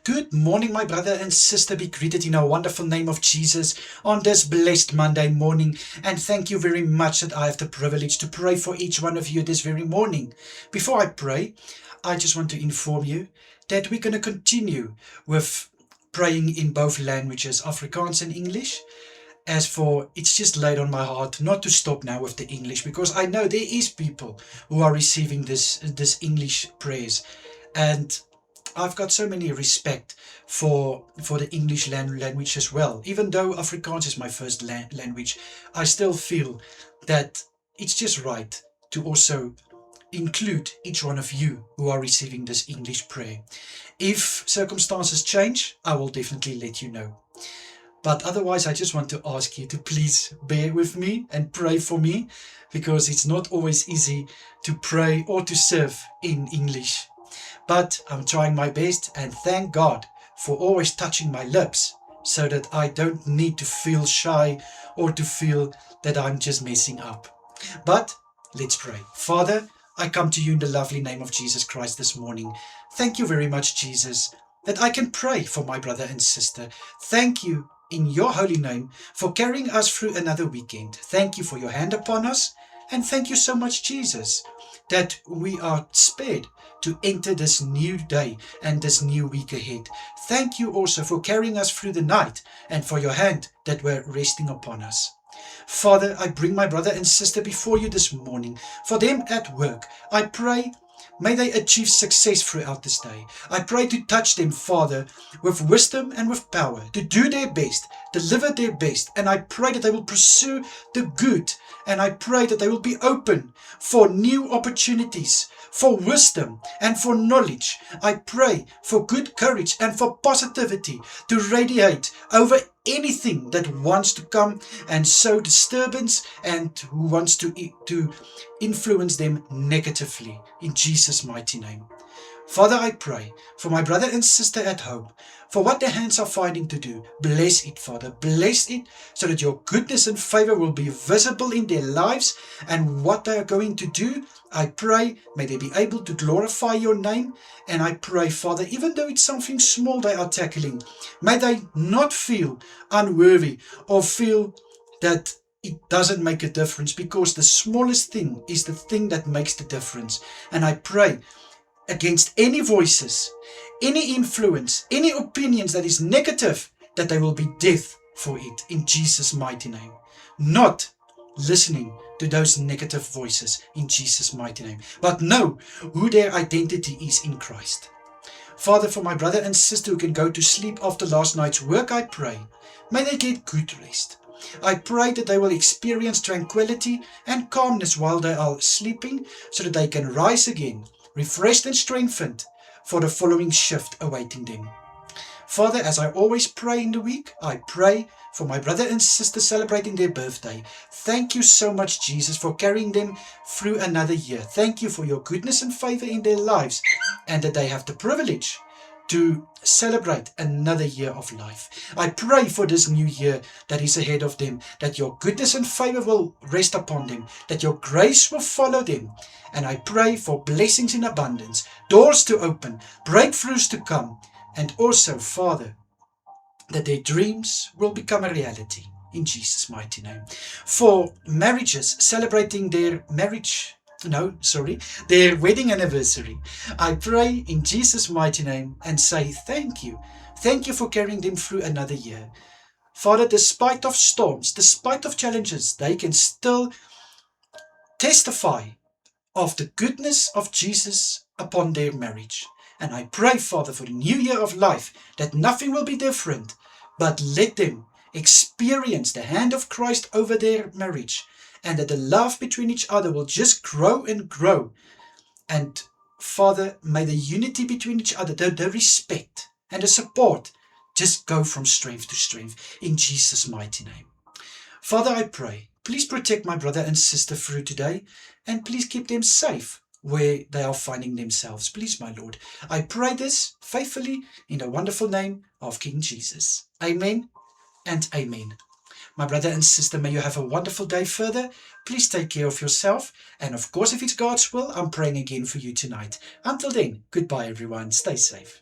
Good morning, my brother and sister. Be greeted in a wonderful name of Jesus on this blessed Monday morning. And thank you very much that I have the privilege to pray for each one of you this very morning. Before I pray, I just want to inform you that we're going to continue with praying in both languages, Afrikaans and English. As for, it's just laid on my heart not to stop now with the English, because I know there is people who are receiving this English prayers, and I've got so many respect for the English language as well. Even though Afrikaans is my first language, I still feel that it's just right to also include each one of you who are receiving this English prayer. If circumstances change, I will definitely let you know. But otherwise, I just want to ask you to please bear with me and pray for me, because it's not always easy to pray or to serve in English. But I'm trying my best, and thank God for always touching my lips so that I don't need to feel shy or to feel that I'm just messing up. But let's pray. Father, I come to you in the lovely name of Jesus Christ this morning. Thank you very much, Jesus, that I can pray for my brother and sister. Thank you in your holy name for carrying us through another weekend. Thank you for your hand upon us. And thank you so much, Jesus, that we are spared to enter this new day and this new week ahead. Thank you also for carrying us through the night and for your hand that were resting upon us. Father, I bring my brother and sister before you this morning. For them at work, I pray, may they achieve success throughout this day. I pray to touch them, Father, with wisdom and with power, to do their best, deliver their best. And I pray that they will pursue the good. And I pray that they will be open for new opportunities, for wisdom and for knowledge. I pray for good courage and for positivity to radiate over anything that wants to come and sow disturbance and who wants to influence them negatively, in Jesus' mighty name. Father, I pray for my brother and sister at home, for what their hands are finding to do. Bless it, Father. Bless it so that your goodness and favor will be visible in their lives, and what they are going to do, I pray, may they be able to glorify your name. And I pray, Father, even though it's something small they are tackling, may they not feel unworthy or feel that it doesn't make a difference, because the smallest thing is the thing that makes the difference. And I pray against any voices, any influence, any opinions that is negative, that they will be deaf for it, in Jesus' mighty name. Not listening to those negative voices, in Jesus' mighty name, but know who their identity is in Christ. Father, for my brother and sister who can go to sleep after last night's work, I pray, may they get good rest. I pray that they will experience tranquility and calmness while they are sleeping, so that they can rise again, refreshed and strengthened for the following shift awaiting them. Father, as I always pray in the week, I pray for my brother and sister celebrating their birthday. Thank you so much, Jesus, for carrying them through another year. Thank you for your goodness and favor in their lives, and that they have the privilege to celebrate another year of life. I pray for this new year that is ahead of them, that your goodness and favor will rest upon them, that your grace will follow them. And I pray for blessings in abundance, doors to open, breakthroughs to come, and also, Father, that their dreams will become a reality, in Jesus' mighty name. For marriages celebrating their their wedding anniversary, I pray in Jesus' mighty name and say thank you. Thank you for carrying them through another year. Father, despite of storms, despite of challenges, they can still testify of the goodness of Jesus upon their marriage. And I pray, Father, for the new year of life, that nothing will be different, but let them experience the hand of Christ over their marriage, and that the love between each other will just grow and grow. And Father, may the unity between each other, the respect and the support, just go from strength to strength, in Jesus' mighty name. Father, I pray, please protect my brother and sister through today, and please keep them safe where they are finding themselves. Please, my Lord. I pray this faithfully in the wonderful name of King Jesus. Amen and amen. My brother and sister, may you have a wonderful day further. Please take care of yourself. And of course, if it's God's will, I'm praying again for you tonight. Until then, goodbye everyone. Stay safe.